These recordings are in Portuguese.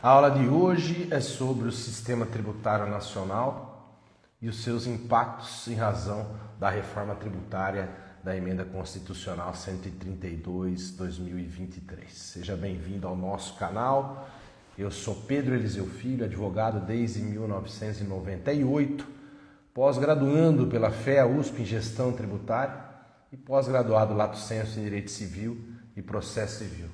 A aula de hoje é sobre o Sistema Tributário Nacional e os seus impactos em razão da reforma tributária da Emenda Constitucional 132/2023. Seja bem-vindo ao nosso canal. Eu sou Pedro Eliseu Filho, advogado desde 1998, pós-graduando pela FEA USP em Gestão Tributária e pós-graduado lato sensu em Direito Civil e Processo Civil.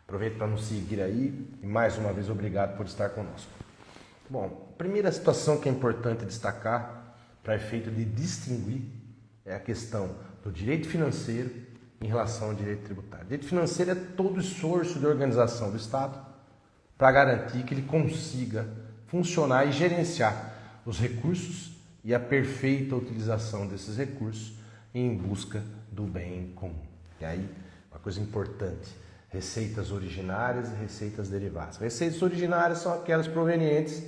Aproveito para nos seguir aí e mais uma vez obrigado por estar conosco. Bom, a primeira situação que é importante destacar para efeito de distinguir é a questão do direito financeiro em relação ao direito tributário. O direito financeiro é todo o esforço de organização do Estado para garantir que ele consiga funcionar e gerenciar os recursos e a perfeita utilização desses recursos em busca do bem comum. E aí, uma coisa importante, receitas originárias e receitas derivadas. Receitas originárias são aquelas provenientes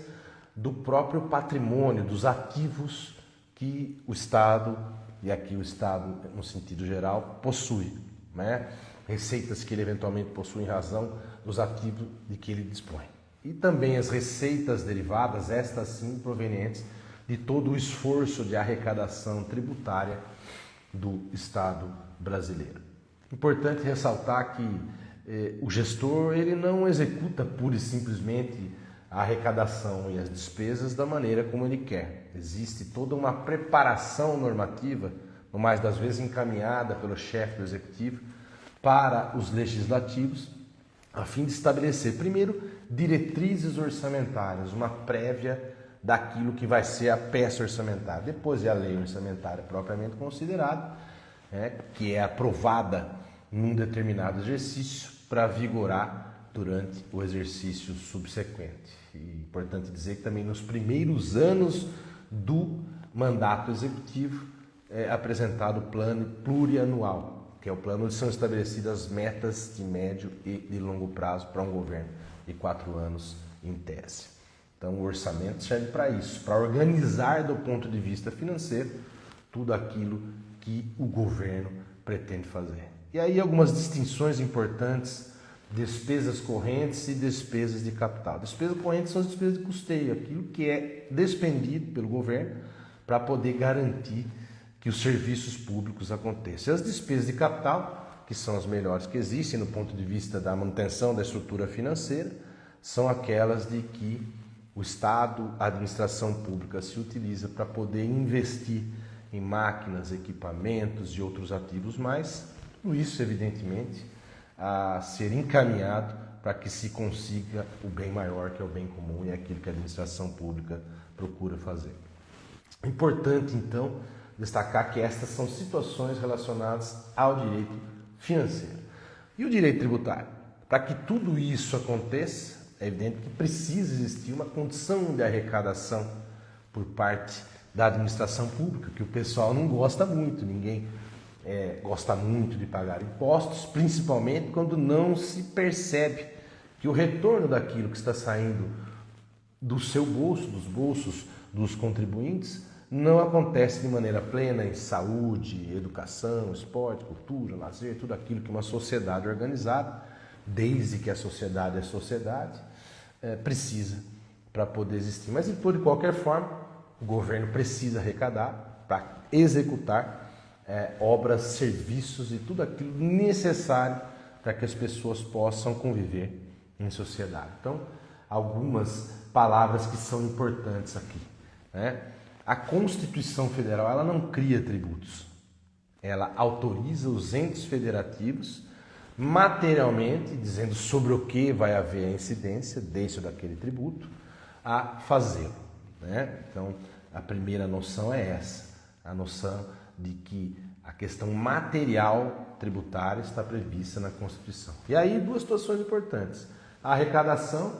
do próprio patrimônio, dos ativos que o Estado, e aqui o Estado no sentido geral, possui, né? Receitas que ele eventualmente possui em razão dos ativos de que ele dispõe. E também as receitas derivadas, estas sim provenientes de todo o esforço de arrecadação tributária do Estado brasileiro. Importante ressaltar que o gestor ele não executa pura e simplesmente a arrecadação e as despesas da maneira como ele quer. Existe toda uma preparação normativa, no mais das vezes encaminhada pelo chefe do executivo, para os legislativos, a fim de estabelecer, primeiro, diretrizes orçamentárias, uma prévia daquilo que vai ser a peça orçamentária. Depois é a lei orçamentária propriamente considerada, que é aprovada num determinado exercício para vigorar durante o exercício subsequente. E é importante dizer que também nos primeiros anos do mandato executivo é apresentado o plano plurianual, que é o plano onde são estabelecidas as metas de médio e de longo prazo para um governo de 4 anos em tese. Então o orçamento serve para isso, para organizar do ponto de vista financeiro tudo aquilo que o governo pretende fazer. E aí algumas distinções importantes: despesas correntes e despesas de capital. Despesas correntes são as despesas de custeio, aquilo que é despendido pelo governo para poder garantir que os serviços públicos aconteçam. E as despesas de capital, que são as melhores que existem no ponto de vista da manutenção da estrutura financeira, são aquelas de que o Estado, a administração pública se utiliza para poder investir em máquinas, equipamentos e outros ativos mais. Tudo isso, evidentemente, a ser encaminhado para que se consiga o bem maior, que é o bem comum, e é aquilo que a administração pública procura fazer. É importante, então, destacar que estas são situações relacionadas ao direito financeiro. E o direito tributário? Para que tudo isso aconteça, é evidente que precisa existir uma condição de arrecadação por parte da administração pública, que o pessoal não gosta muito, ninguém gosta muito de pagar impostos, principalmente quando não se percebe que o retorno daquilo que está saindo do seu bolso, dos bolsos dos contribuintes, não acontece de maneira plena em saúde, educação, esporte, cultura, lazer, tudo aquilo que uma sociedade organizada, desde que a sociedade é sociedade, precisa para poder existir. Mas, de qualquer forma, o governo precisa arrecadar para executar obras, serviços e tudo aquilo necessário para que as pessoas possam conviver em sociedade. Então, algumas palavras que são importantes aqui, A Constituição Federal ela não cria tributos, ela autoriza os entes federativos materialmente, dizendo sobre o que vai haver a incidência desse ou daquele tributo, a fazê-lo. Então, a primeira noção é essa, a noção de que a questão material tributária está prevista na Constituição. E aí, duas situações importantes: a arrecadação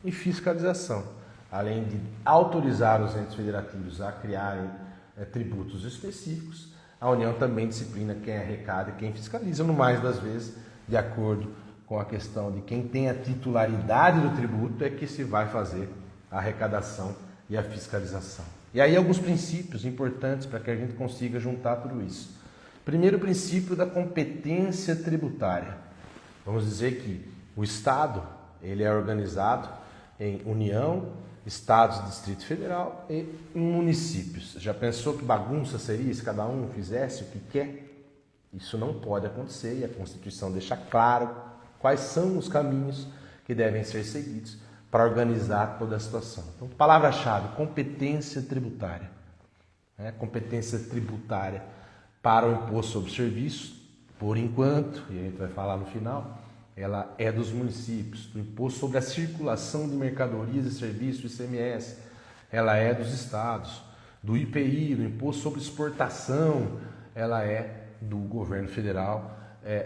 e fiscalização. Além de autorizar os entes federativos a criarem tributos específicos, a União também disciplina quem arrecada e quem fiscaliza, no mais das vezes, de acordo com a questão de quem tem a titularidade do tributo, é que se vai fazer a arrecadação e a fiscalização. E aí alguns princípios importantes para que a gente consiga juntar tudo isso. Primeiro, o princípio da competência tributária. Vamos dizer que o Estado ele é organizado em União, Estados, Distrito Federal e municípios. Já pensou que bagunça seria se cada um fizesse o que quer? Isso não pode acontecer e a Constituição deixa claro quais são os caminhos que devem ser seguidos para organizar toda a situação. Então, palavra-chave, competência tributária. Competência tributária para o imposto sobre serviço, por enquanto, e a gente vai falar no final, ela é dos municípios. Do imposto sobre a circulação de mercadorias e serviços, ICMS, ela é dos estados. Do IPI, do imposto sobre exportação, ela é do governo federal,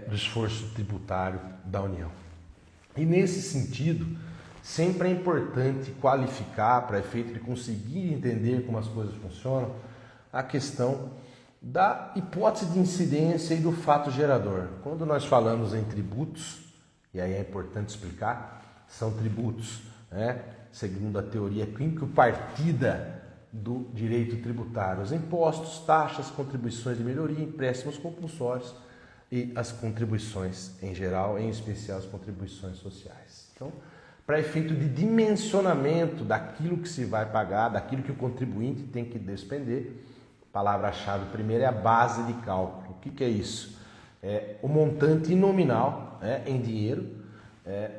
do esforço tributário da União. E nesse sentido, sempre é importante qualificar, para efeito de conseguir entender como as coisas funcionam, a questão da hipótese de incidência e do fato gerador. Quando nós falamos em tributos, e aí é importante explicar, são tributos, segundo a teoria quinquepartida do direito tributário, os impostos, taxas, contribuições de melhoria, empréstimos compulsórios e as contribuições em geral, em especial as contribuições sociais. Então, para efeito de dimensionamento daquilo que se vai pagar, daquilo que o contribuinte tem que despender, a palavra-chave primeiro é a base de cálculo. O que é isso? É o montante nominal em dinheiro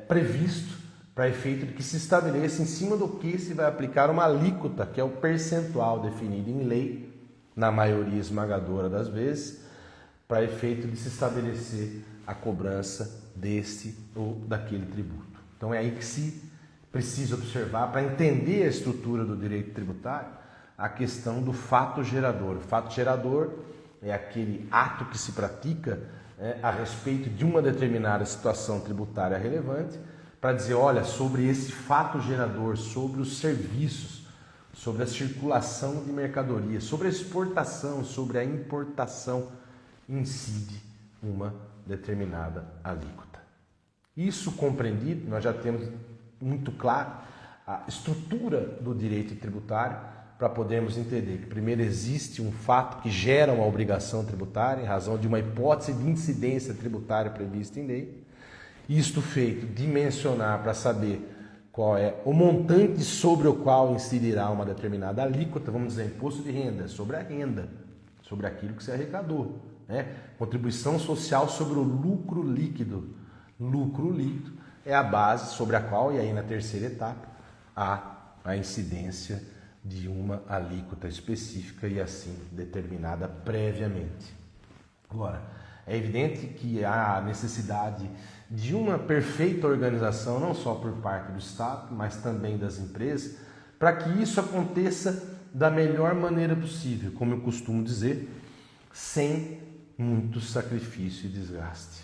previsto para efeito de que se estabeleça em cima do que se vai aplicar uma alíquota, que é o percentual definido em lei, na maioria esmagadora das vezes, para efeito de se estabelecer a cobrança deste ou daquele tributo. Então é aí que se precisa observar, para entender a estrutura do direito tributário, a questão do fato gerador. O fato gerador é aquele ato que se pratica a respeito de uma determinada situação tributária relevante, para dizer, olha, sobre esse fato gerador, sobre os serviços, sobre a circulação de mercadorias, sobre a exportação, sobre a importação, incide uma determinada alíquota. Isso compreendido, nós já temos muito claro a estrutura do direito tributário para podermos entender que primeiro existe um fato que gera uma obrigação tributária em razão de uma hipótese de incidência tributária prevista em lei. Isto feito, dimensionar para saber qual é o montante sobre o qual incidirá uma determinada alíquota, vamos dizer, imposto de renda, sobre a renda, sobre aquilo que se arrecadou, Contribuição social sobre o lucro líquido. Lucro líquido é a base sobre a qual, e aí na terceira etapa, há a incidência de uma alíquota específica e assim determinada previamente. Agora, é evidente que há necessidade de uma perfeita organização, não só por parte do Estado, mas também das empresas, para que isso aconteça da melhor maneira possível, como eu costumo dizer, sem muito sacrifício e desgaste.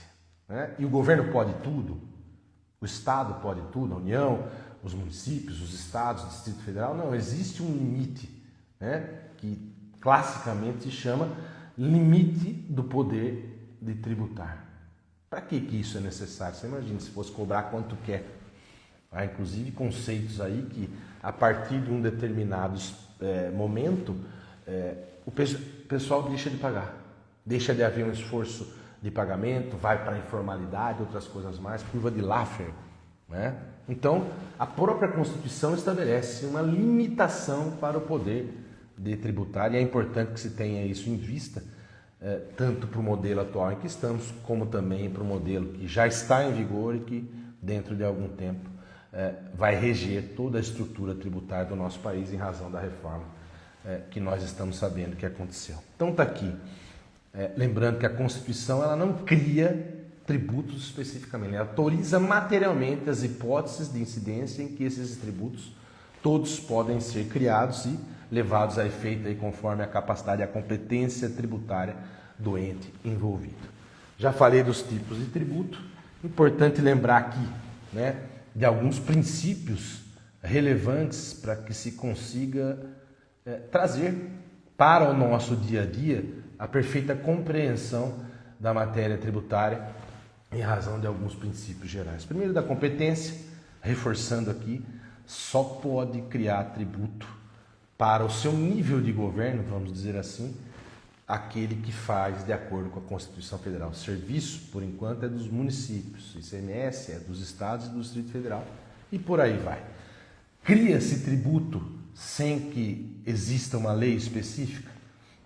E o governo pode tudo, o Estado pode tudo, a União, os municípios, os estados, o Distrito Federal. Não, existe um limite, que classicamente se chama limite do poder de tributar. Para que isso é necessário? Você imagina se fosse cobrar quanto quer. Há inclusive conceitos aí que a partir de um determinado momento o pessoal deixa de pagar, deixa de haver um esforço de pagamento, vai para a informalidade, outras coisas mais, curva de Laffer. Então, a própria Constituição estabelece uma limitação para o poder de tributar e é importante que se tenha isso em vista, tanto para o modelo atual em que estamos, como também para o modelo que já está em vigor e que dentro de algum tempo vai reger toda a estrutura tributária do nosso país em razão da reforma que nós estamos sabendo que aconteceu. Então está aqui, lembrando que a Constituição ela não cria tributos especificamente, ela autoriza materialmente as hipóteses de incidência em que esses tributos todos podem ser criados e levados a efeito aí conforme a capacidade e a competência tributária do ente envolvido. Já falei dos tipos de tributo, importante lembrar aqui, de alguns princípios relevantes para que se consiga trazer para o nosso dia a dia a perfeita compreensão da matéria tributária em razão de alguns princípios gerais. Primeiro, da competência, reforçando aqui, só pode criar tributo para o seu nível de governo, vamos dizer assim, aquele que faz de acordo com a Constituição Federal. O serviço, por enquanto, é dos municípios, o ICMS é dos estados e do Distrito Federal, e por aí vai. Cria-se tributo sem que exista uma lei específica?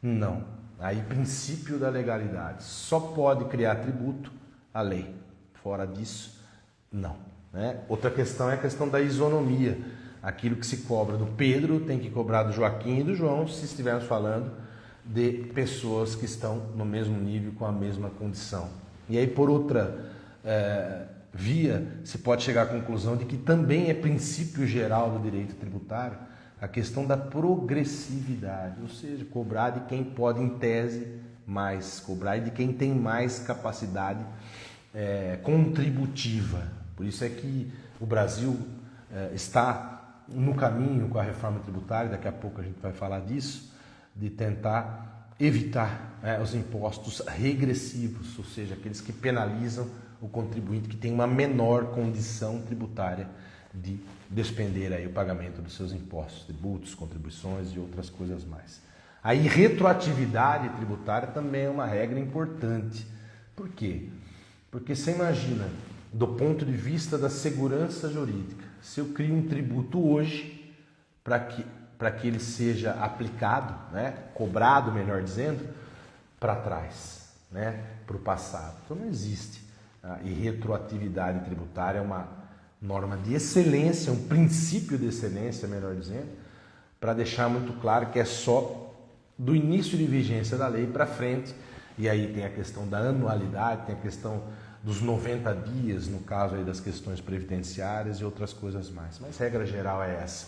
Não. Aí, princípio da legalidade. Só pode criar tributo a lei. Fora disso, não. Né? Outra questão é a questão da isonomia. Aquilo que se cobra do Pedro tem que cobrar do Joaquim e do João, se estivermos falando de pessoas que estão no mesmo nível, com a mesma condição. E aí, por outra via, se pode chegar à conclusão de que também é princípio geral do direito tributário a questão da progressividade, ou seja, cobrar de quem pode, em tese, mais cobrar e de quem tem mais capacidade contributiva. Por isso é que o Brasil está no caminho com a reforma tributária, daqui a pouco a gente vai falar disso, de tentar evitar os impostos regressivos, ou seja, aqueles que penalizam o contribuinte que tem uma menor condição tributária de despender aí o pagamento dos seus impostos, tributos, contribuições e outras coisas mais. A retroatividade tributária também é uma regra importante. Por quê? Porque você imagina, do ponto de vista da segurança jurídica, se eu crio um tributo hoje para que ele seja aplicado, cobrado, melhor dizendo, para trás, para o passado. Então não existe. E retroatividade tributária é uma norma de excelência, um princípio de excelência, melhor dizendo, para deixar muito claro que é só do início de vigência da lei para frente. E aí tem a questão da anualidade, tem a questão dos 90 dias, no caso aí das questões previdenciárias e outras coisas mais. Mas regra geral é essa,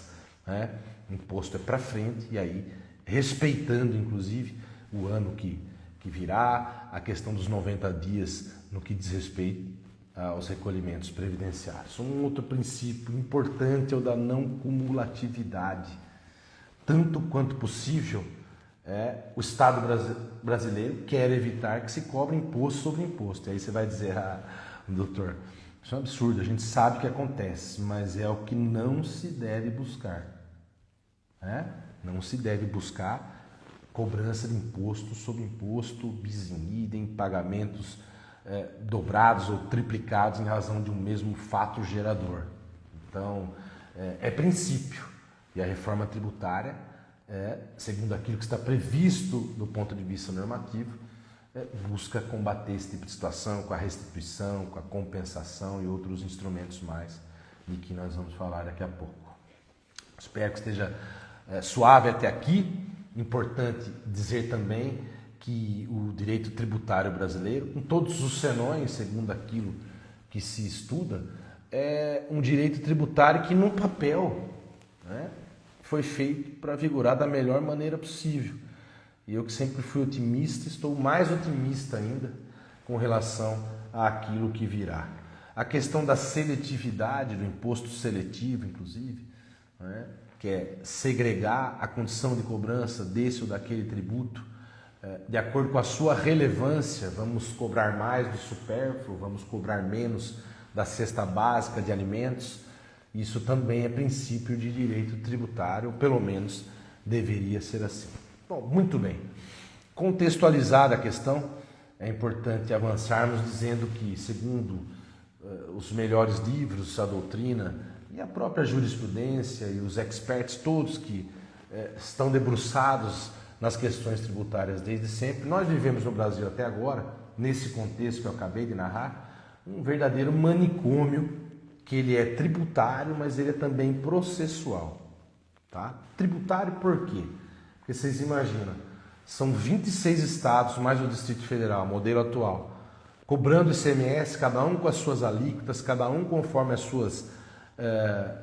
O imposto é para frente e aí respeitando inclusive o ano que virá, a questão dos 90 dias no que diz respeito aos recolhimentos previdenciários. Um outro princípio importante é o da não cumulatividade. Tanto quanto possível, o Estado brasileiro quer evitar que se cobre imposto sobre imposto. E aí você vai dizer, doutor, isso é um absurdo, a gente sabe que acontece, mas é o que não se deve buscar. Não se deve buscar cobrança de imposto sobre imposto, bis in idem, pagamentos dobrados ou triplicados em razão de um mesmo fato gerador. Então, é princípio. E a reforma tributária, segundo aquilo que está previsto do ponto de vista normativo, busca combater esse tipo de situação com a restituição, com a compensação e outros instrumentos mais, de que nós vamos falar daqui a pouco. Espero que esteja suave até aqui. Importante dizer também que o direito tributário brasileiro, com todos os senões, segundo aquilo que se estuda, é um direito tributário que no papel foi feito para vigorar da melhor maneira possível. E eu que sempre fui otimista, estou mais otimista ainda com relação àquilo que virá. A questão da seletividade, do imposto seletivo, inclusive, que é segregar a condição de cobrança desse ou daquele tributo, de acordo com a sua relevância, vamos cobrar mais do supérfluo, vamos cobrar menos da cesta básica de alimentos. Isso também é princípio de direito tributário, ou pelo menos deveria ser assim. Bom, muito bem. Contextualizada a questão, é importante avançarmos dizendo que, segundo os melhores livros, a doutrina e a própria jurisprudência e os experts todos que estão debruçados nas questões tributárias desde sempre, nós vivemos no Brasil até agora, nesse contexto que eu acabei de narrar, um verdadeiro manicômio, que ele é tributário, mas ele é também processual. Tá? Tributário por quê? Porque vocês imaginam, são 26 estados, mais o Distrito Federal, modelo atual, cobrando ICMS, cada um com as suas alíquotas, cada um conforme as suas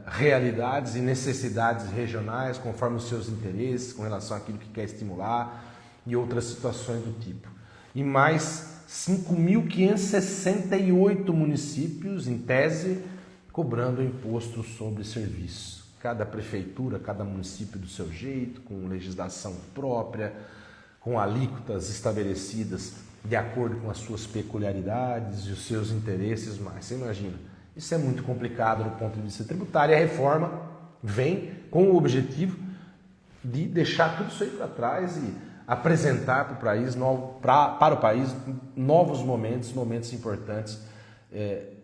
realidades e necessidades regionais, conforme os seus interesses, com relação àquilo que quer estimular e outras situações do tipo. E mais 5.568 municípios, em tese, cobrando imposto sobre serviço. Cada prefeitura, cada município do seu jeito, com legislação própria, com alíquotas estabelecidas de acordo com as suas peculiaridades e os seus interesses mais. Você imagina, isso é muito complicado do ponto de vista tributário. A reforma vem com o objetivo de deixar tudo isso aí para trás e apresentar para o país novos momentos importantes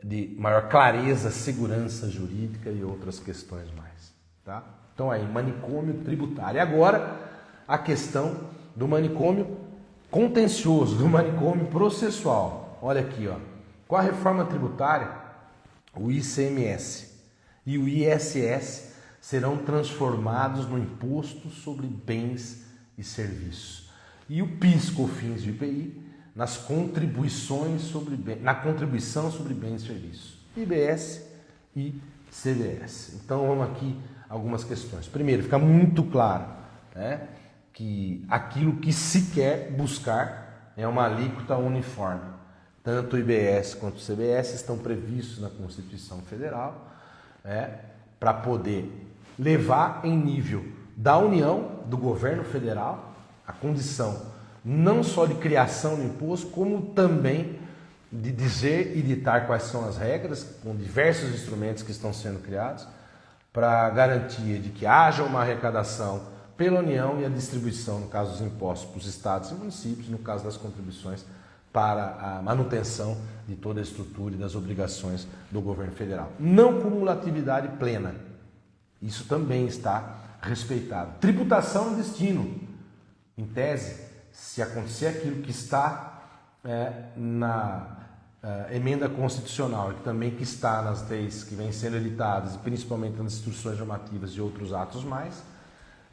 de maior clareza, segurança jurídica e outras questões mais. Tá? Então aí, manicômio tributário. E agora, a questão do manicômio contencioso, do manicômio processual. Olha aqui, ó. Com a reforma tributária, o ICMS e o ISS serão transformados no Imposto sobre Bens e Serviços. E o PIS, COFINS e o IPI nas contribuições sobre na contribuição sobre bens e serviços. IBS e CBS. Então vamos aqui algumas questões. Primeiro, fica muito claro, né, que aquilo que se quer buscar é uma alíquota uniforme. Tanto o IBS quanto o CBS estão previstos na Constituição Federal, para poder levar em nível da União, do governo federal, a condição não só de criação do imposto, como também de dizer e ditar quais são as regras, com diversos instrumentos que estão sendo criados, para a garantia de que haja uma arrecadação pela União e a distribuição, no caso dos impostos, para os estados e municípios, no caso das contribuições para a manutenção de toda a estrutura e das obrigações do governo federal. Não cumulatividade plena. Isso também está respeitado. Tributação e destino. Em tese, se acontecer aquilo que está na emenda constitucional e também que está nas leis que vêm sendo editadas, e principalmente nas instruções normativas e outros atos mais,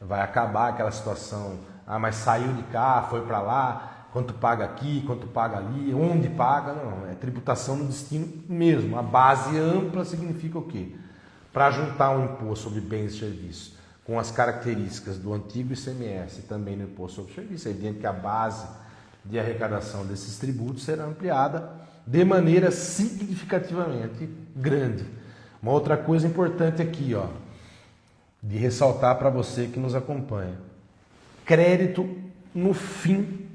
vai acabar aquela situação, mas saiu de cá, foi para lá, quanto paga aqui, quanto paga ali, onde paga, não, é tributação no destino mesmo. A base ampla significa o quê? Para juntar um imposto sobre bens e serviços com as características do antigo ICMS e também no imposto sobre serviços, é evidente que a base de arrecadação desses tributos será ampliada de maneira significativamente grande. Uma outra coisa importante aqui, ó, de ressaltar para você que nos acompanha: crédito no fim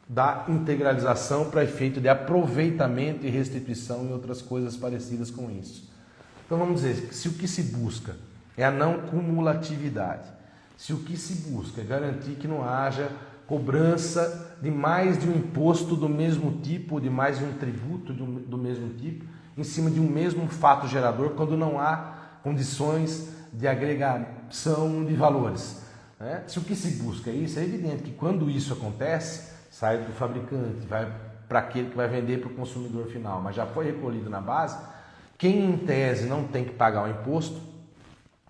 da integralização para efeito de aproveitamento e restituição e outras coisas parecidas com isso. Então vamos dizer que se o que se busca é a não cumulatividade, se o que se busca é garantir que não haja cobrança de mais de um imposto do mesmo tipo, de mais de um tributo do mesmo tipo, em cima de um mesmo fato gerador, quando não há condições de agregação de valores. Se o que se busca é isso, é evidente que quando isso acontece, sai do fabricante, vai para aquele que vai vender para o consumidor final, mas já foi recolhido na base, quem em tese não tem que pagar o imposto,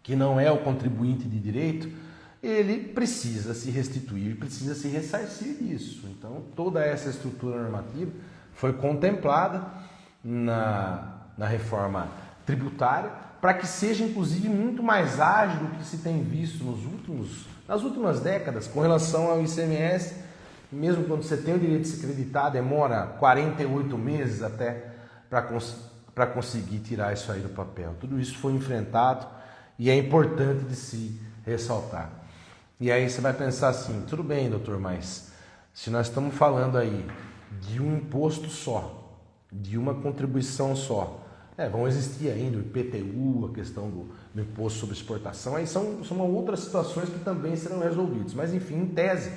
que não é o contribuinte de direito, ele precisa se restituir, precisa se ressarcir disso. Então, toda essa estrutura normativa foi contemplada na reforma tributária para que seja, inclusive, muito mais ágil do que se tem visto nas últimas décadas com relação ao ICMS. Mesmo quando você tem o direito de se acreditar, demora 48 meses até para conseguir tirar isso aí do papel. Tudo isso foi enfrentado e é importante de se ressaltar. E aí você vai pensar assim, tudo bem, doutor, mas se nós estamos falando aí de um imposto só, de uma contribuição só, vão existir ainda o IPTU, a questão do imposto sobre exportação, aí são outras situações que também serão resolvidas. Mas enfim, em tese,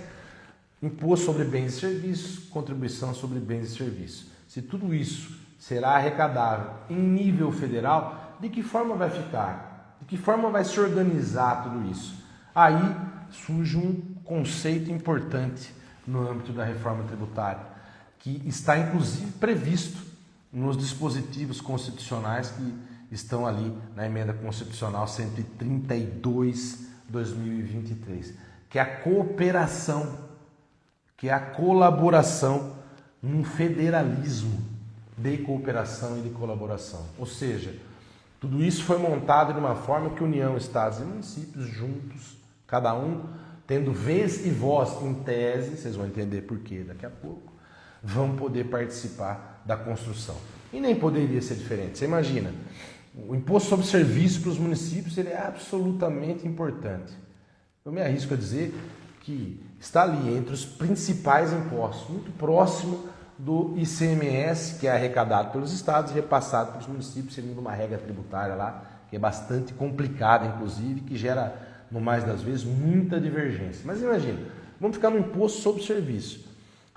imposto sobre bens e serviços, contribuição sobre bens e serviços. Se tudo isso será arrecadável em nível federal, de que forma vai ficar? De que forma vai se organizar tudo isso? Aí surge um conceito importante no âmbito da reforma tributária, que está inclusive previsto nos dispositivos constitucionais que estão ali na emenda constitucional 132/2023, que é a cooperação, que é a colaboração num federalismo de cooperação e de colaboração. Ou seja, tudo isso foi montado de uma forma que União, Estados e municípios juntos, cada um tendo vez e voz em tese, vocês vão entender por quê daqui a pouco, vão poder participar da construção. E nem poderia ser diferente. Você imagina, o imposto sobre serviços para os municípios ele é absolutamente importante. Eu me arrisco a dizer que está ali entre os principais impostos, muito próximo do ICMS, que é arrecadado pelos estados e repassado para os municípios, segundo uma regra tributária lá, que é bastante complicada, inclusive, que gera, no mais das vezes, muita divergência. Mas imagina, vamos ficar no imposto sobre serviço.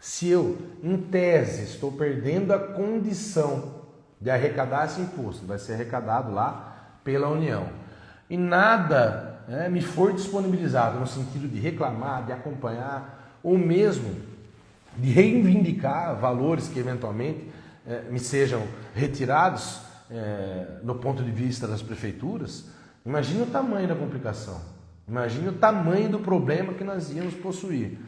Se eu, em tese, estou perdendo a condição de arrecadar esse imposto, vai ser arrecadado lá pela União. E nada me for disponibilizado no sentido de reclamar, de acompanhar, ou mesmo de reivindicar valores que eventualmente me sejam retirados no ponto de vista das prefeituras, imagine o tamanho da complicação, imagine o tamanho do problema que nós íamos possuir.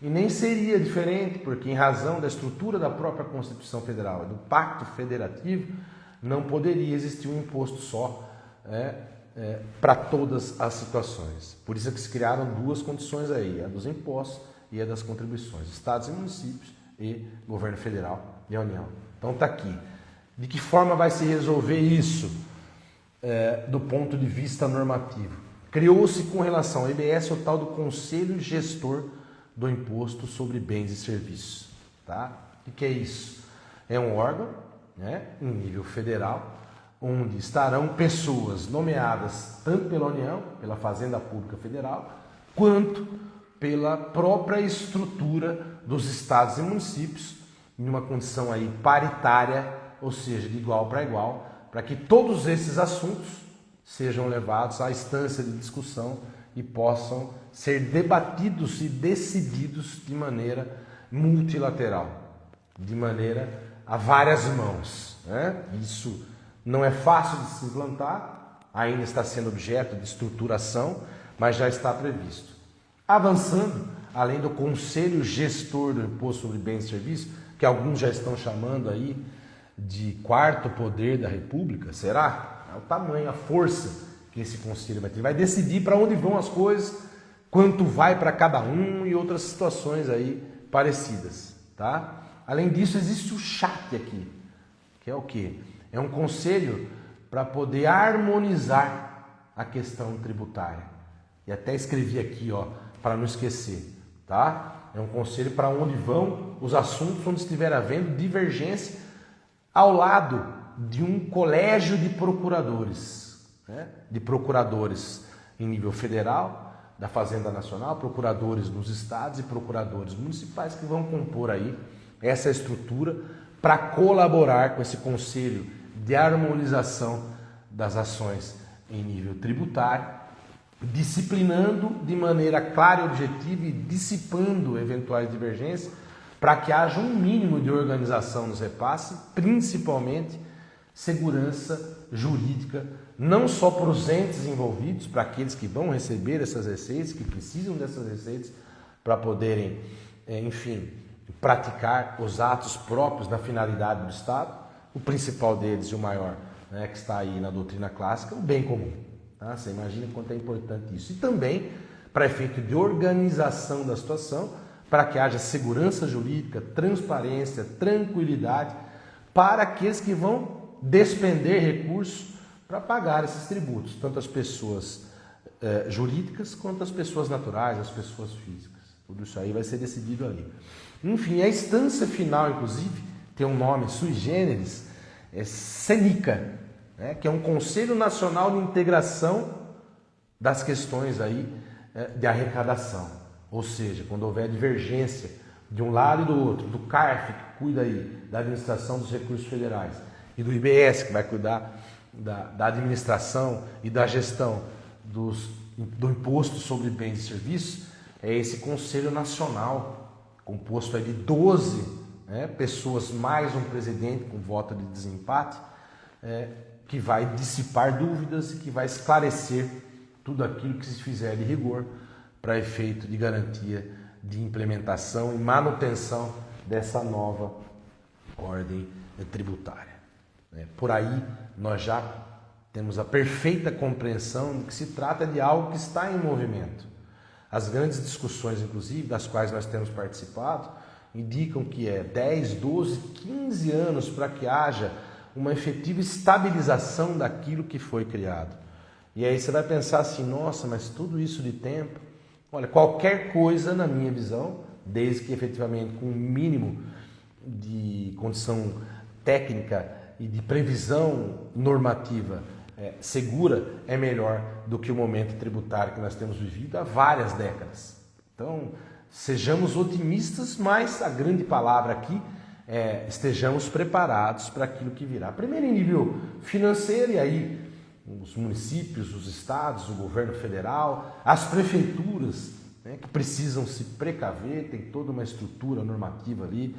E nem seria diferente, porque em razão da estrutura da própria Constituição Federal, do Pacto Federativo, não poderia existir um imposto só para todas as situações. Por isso é que se criaram duas condições aí, a dos impostos e a das contribuições, estados e municípios e governo federal e a União. Então está aqui. De que forma vai se resolver isso do ponto de vista normativo? Criou-se com relação ao IBS o tal do Conselho Gestor do Imposto sobre Bens e Serviços. Tá? O que é isso? É um órgão, em nível federal, onde estarão pessoas nomeadas tanto pela União, pela Fazenda Pública Federal, quanto pela própria estrutura dos estados e municípios, em uma condição aí paritária, ou seja, de igual para igual, para que todos esses assuntos sejam levados à instância de discussão e possam ser debatidos e decididos de maneira multilateral, de maneira a várias mãos. Isso não é fácil de se implantar, ainda está sendo objeto de estruturação, mas já está previsto. Avançando, além do Conselho Gestor do Imposto sobre Bens e Serviços, que alguns já estão chamando aí de quarto poder da República, será? É o tamanho, a força que esse conselho vai ter. Vai decidir para onde vão as coisas, quanto vai para cada um e outras situações aí parecidas, tá? Além disso, existe o chat aqui, que é o quê? É um conselho para poder harmonizar a questão tributária. E até escrevi aqui, para não esquecer, tá? É um conselho para onde vão os assuntos onde estiver havendo divergência ao lado de um colégio de procuradores, de procuradores em nível federal, da Fazenda Nacional, procuradores nos estados e procuradores municipais que vão compor aí essa estrutura para colaborar com esse conselho de harmonização das ações em nível tributário, disciplinando de maneira clara e objetiva e dissipando eventuais divergências para que haja um mínimo de organização nos repasses, principalmente segurança jurídica, não só para os entes envolvidos, para aqueles que vão receber essas receitas, que precisam dessas receitas para poderem, praticar os atos próprios da finalidade do Estado, o principal deles e o maior, que está aí na doutrina clássica, o bem comum. Tá? Você imagina quanto é importante isso. E também para efeito de organização da situação, para que haja segurança jurídica, transparência, tranquilidade para aqueles que vão despender recursos para pagar esses tributos, tanto as pessoas jurídicas quanto as pessoas naturais, as pessoas físicas. Tudo isso aí vai ser decidido ali. Enfim, a instância final, inclusive, tem um nome sui generis, é CENICA, que é um Conselho Nacional de Integração das questões aí de arrecadação. Ou seja, quando houver divergência de um lado e do outro, do CARF, que cuida aí da administração dos recursos federais, e do IBS, que vai cuidar da administração e da gestão do imposto sobre bens e serviços, é esse Conselho Nacional, composto aí de 12 pessoas mais um presidente com voto de desempate, que vai dissipar dúvidas e que vai esclarecer tudo aquilo que se fizer de rigor para efeito de garantia de implementação e manutenção dessa nova ordem tributária. Por aí nós já temos a perfeita compreensão de que se trata de algo que está em movimento. As grandes discussões, inclusive, das quais nós temos participado, indicam que é 10, 12, 15 anos para que haja uma efetiva estabilização daquilo que foi criado. E aí você vai pensar assim, nossa, mas tudo isso de tempo? Olha, qualquer coisa, na minha visão, desde que efetivamente com um mínimo de condição técnica e de previsão normativa segura, é melhor do que o momento tributário que nós temos vivido há várias décadas. Então, sejamos otimistas, mas a grande palavra aqui é estejamos preparados para aquilo que virá. Primeiro em nível financeiro, e aí os municípios, os estados, o governo federal, as prefeituras, né, que precisam se precaver, tem toda uma estrutura normativa ali,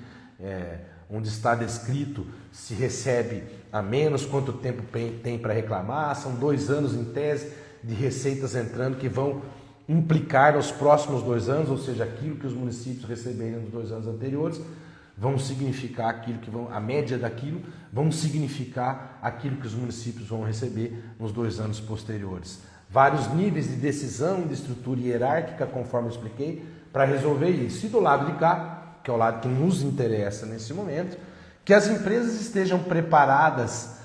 onde está descrito se recebe a menos, quanto tempo tem para reclamar, são 2 anos em tese de receitas entrando que vão implicar nos próximos 2 anos, ou seja, aquilo que os municípios receberem nos 2 anos anteriores, vão significar aquilo que a média daquilo vão significar aquilo que os municípios vão receber nos 2 anos posteriores. Vários níveis de decisão, de estrutura hierárquica, conforme eu expliquei, para resolver isso. E do lado de cá, que é o lado que nos interessa nesse momento, que as empresas estejam preparadas